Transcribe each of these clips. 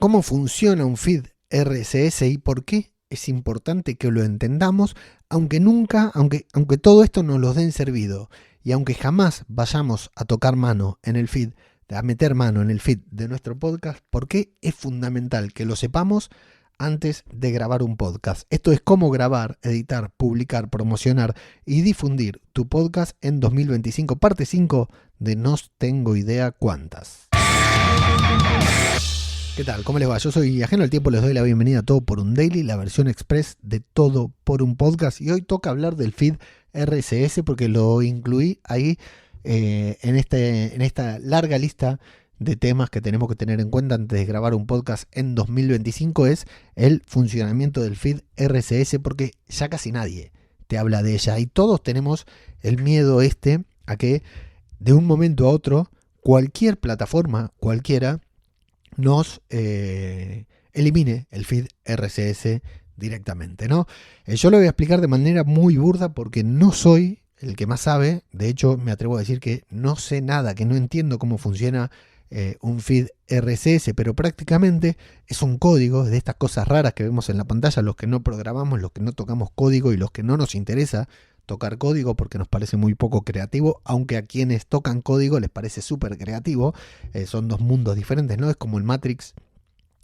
cómo funciona un feed RSS y por qué es importante que lo entendamos, aunque todo esto nos lo den servido y aunque jamás vayamos a tocar mano en el feed, a meter mano en el feed de nuestro podcast, por qué es fundamental que lo sepamos antes de grabar un podcast. Esto es cómo grabar, editar, publicar, promocionar y difundir tu podcast en 2025, parte 5 de No Tengo Idea Cuántas. ¿Qué tal? ¿Cómo les va? Yo soy Ajeno al Tiempo, les doy la bienvenida a Todo por un Daily, la versión express de Todo por un Podcast, y hoy toca hablar del feed RSS porque lo incluí ahí en esta larga lista de temas que tenemos que tener en cuenta antes de grabar un podcast en 2025. Es el funcionamiento del feed RSS, porque ya casi nadie te habla de ella y todos tenemos el miedo a que de un momento a otro cualquier plataforma, cualquiera, nos elimine el feed RSS directamente, ¿no? Yo lo voy a explicar de manera muy burda porque no soy el que más sabe. De hecho, me atrevo a decir que no sé nada, que no entiendo cómo funciona un feed RSS, pero prácticamente es un código de estas cosas raras que vemos en la pantalla, los que no programamos, los que no tocamos código y los que no nos interesa tocar código porque nos parece muy poco creativo, aunque a quienes tocan código les parece súper creativo. Son dos mundos diferentes, ¿no? Es como el Matrix,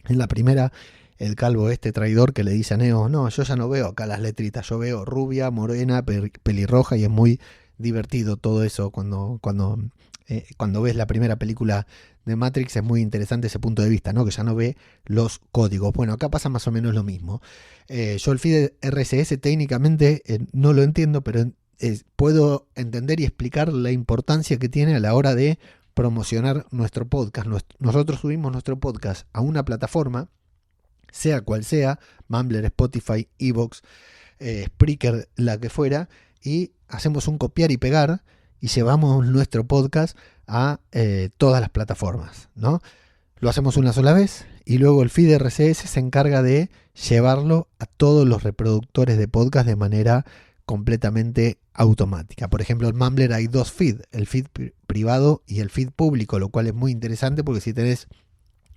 en la primera, el calvo traidor que le dice a Neo, no, yo ya no veo acá las letritas, yo veo rubia, morena, pelirroja, y es muy divertido todo eso cuando ves la primera película de Matrix. Es muy interesante ese punto de vista, ¿no? Que ya no ve los códigos. Bueno, acá pasa más o menos lo mismo. Yo el feed RSS técnicamente no lo entiendo, pero puedo entender y explicar la importancia que tiene a la hora de promocionar nuestro podcast. Nosotros subimos nuestro podcast a una plataforma, sea cual sea, Mumbler, Spotify, Evox, Spreaker, la que fuera, y hacemos un copiar y pegar y llevamos nuestro podcast a todas las plataformas, ¿no? Lo hacemos una sola vez y luego el feed RSS se encarga de llevarlo a todos los reproductores de podcast de manera completamente automática. Por ejemplo, en Mumbler hay dos feeds, el feed privado y el feed público, lo cual es muy interesante porque si tenés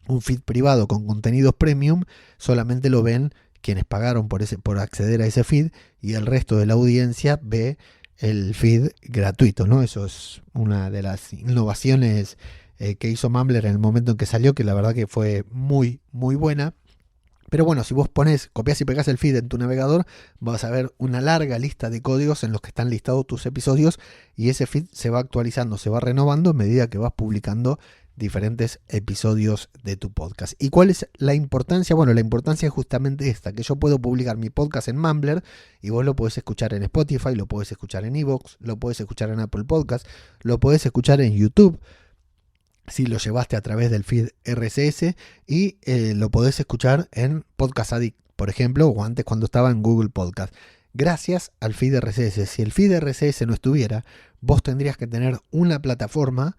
un feed privado con contenidos premium, solamente lo ven quienes pagaron por acceder a ese feed, y el resto de la audiencia ve el feed gratuito, ¿no? Eso es una de las innovaciones que hizo Mumbler en el momento en que salió, que la verdad que fue muy, muy buena. Pero bueno, si vos copias y pegás el feed en tu navegador, vas a ver una larga lista de códigos en los que están listados tus episodios, y ese feed se va actualizando, se va renovando a medida que vas publicando diferentes episodios de tu podcast. ¿Y cuál es la importancia? Bueno, la importancia es justamente esta, que yo puedo publicar mi podcast en Mumbler y vos lo podés escuchar en Spotify, lo podés escuchar en Evox, lo podés escuchar en Apple Podcast, lo podés escuchar en YouTube si lo llevaste a través del feed RSS, y lo podés escuchar en Podcast Addict, por ejemplo, o antes cuando estaba en Google Podcast, gracias al feed RSS. Si el feed RSS no estuviera, vos tendrías que tener una plataforma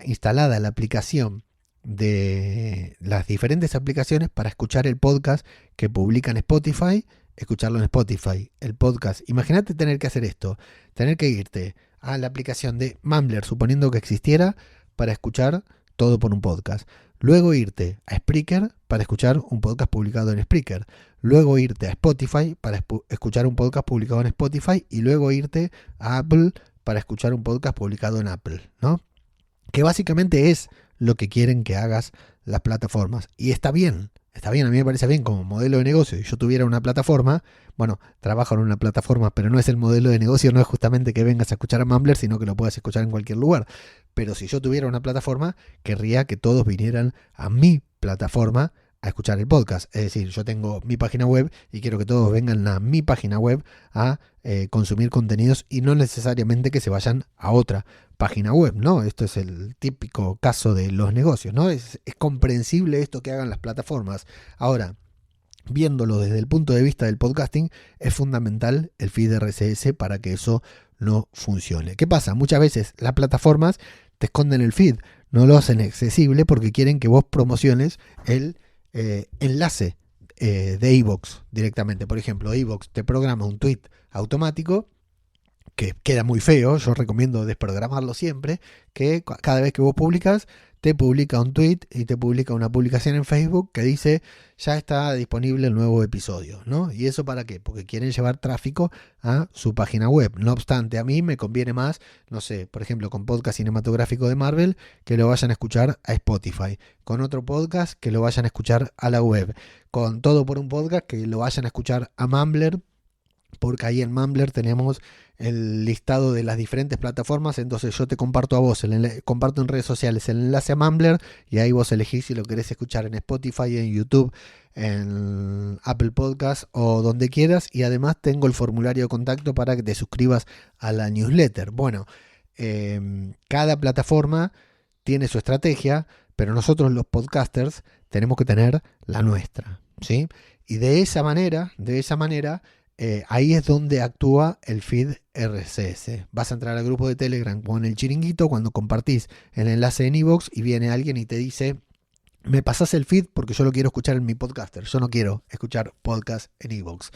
instalada, la aplicación de las diferentes aplicaciones para escuchar el podcast que publica en Spotify, escucharlo en Spotify, el podcast. Imagínate tener que hacer esto, tener que irte a la aplicación de Mumbler, suponiendo que existiera, para escuchar Todo por un Podcast. Luego irte a Spreaker para escuchar un podcast publicado en Spreaker. Luego irte a Spotify para escuchar un podcast publicado en Spotify. Y luego irte a Apple para escuchar un podcast publicado en Apple, ¿no? Que básicamente es lo que quieren que hagas las plataformas. Y está bien, a mí me parece bien como modelo de negocio. Si yo tuviera una plataforma, bueno, trabajo en una plataforma, pero no es el modelo de negocio, no es justamente que vengas a escuchar a Mumbler, sino que lo puedas escuchar en cualquier lugar. Pero si yo tuviera una plataforma, querría que todos vinieran a mi plataforma a escuchar el podcast. Es decir, yo tengo mi página web y quiero que todos vengan a mi página web a consumir contenidos, y no necesariamente que se vayan a otra página web, ¿no? Esto es el típico caso de los negocios, ¿no? Es comprensible esto que hagan las plataformas. Ahora, viéndolo desde el punto de vista del podcasting, es fundamental el feed RSS para que eso no funcione. ¿Qué pasa? Muchas veces las plataformas te esconden el feed, no lo hacen accesible porque quieren que vos promociones el enlace de Evox directamente. Por ejemplo, Evox te programa un tweet automático que queda muy feo. Yo recomiendo desprogramarlo siempre, que cada vez que vos publicas te publica un tweet y te publica una publicación en Facebook que dice ya está disponible el nuevo episodio, ¿no? ¿Y eso para qué? Porque quieren llevar tráfico a su página web. No obstante, a mí me conviene más, no sé, por ejemplo, con podcast cinematográfico de Marvel, que lo vayan a escuchar a Spotify. Con otro podcast, que lo vayan a escuchar a la web. Con Todo por un Podcast, que lo vayan a escuchar a Mumbler, porque ahí en Mumbler tenemos el listado de las diferentes plataformas, entonces yo te comparto a vos, comparto en redes sociales el enlace a Mumbler y ahí vos elegís si lo querés escuchar en Spotify, en YouTube, en Apple Podcast o donde quieras, y además tengo el formulario de contacto para que te suscribas a la newsletter. Bueno, cada plataforma tiene su estrategia, pero nosotros los podcasters tenemos que tener la nuestra, ¿sí? Y de esa manera, ahí es donde actúa el feed RSS. Vas a entrar al grupo de Telegram con el chiringuito cuando compartís el enlace en iVoox y viene alguien y te dice, me pasás el feed porque yo lo quiero escuchar en mi podcaster. Yo no quiero escuchar podcast en iVoox.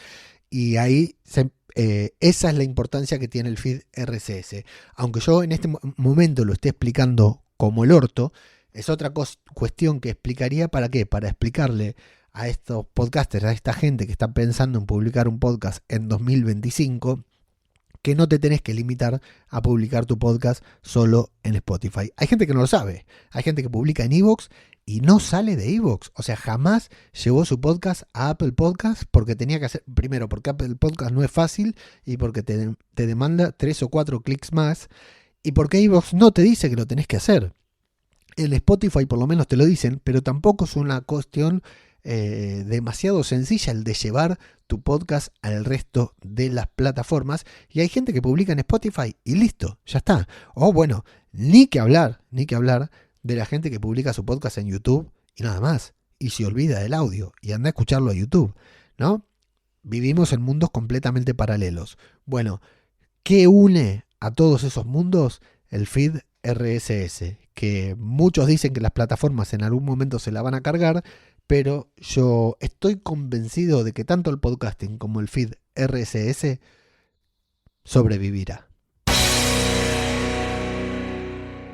Y ahí esa es la importancia que tiene el feed RSS. Aunque yo en este momento lo esté explicando como el orto, es otra cuestión que explicaría para qué. Para explicarle a estos podcasters, a esta gente que está pensando en publicar un podcast en 2025, que no te tenés que limitar a publicar tu podcast solo en Spotify. Hay gente que no lo sabe. Hay gente que publica en iVoox y no sale de iVoox. O sea, jamás llevó su podcast a Apple Podcast porque tenía que hacer, primero, porque Apple Podcast no es fácil y porque te demanda 3 o 4 clics más y porque iVoox no te dice que lo tenés que hacer. En Spotify por lo menos te lo dicen, pero tampoco es una cuestión demasiado sencilla el de llevar tu podcast al resto de las plataformas, y hay gente que publica en Spotify y listo, ya está. O bueno, ni que hablar de la gente que publica su podcast en YouTube y nada más, y se olvida del audio y anda a escucharlo a YouTube, ¿no? Vivimos en mundos completamente paralelos. Bueno, ¿qué une a todos esos mundos? El feed RSS, que muchos dicen que las plataformas en algún momento se la van a cargar, pero yo estoy convencido de que tanto el podcasting como el feed RSS sobrevivirá.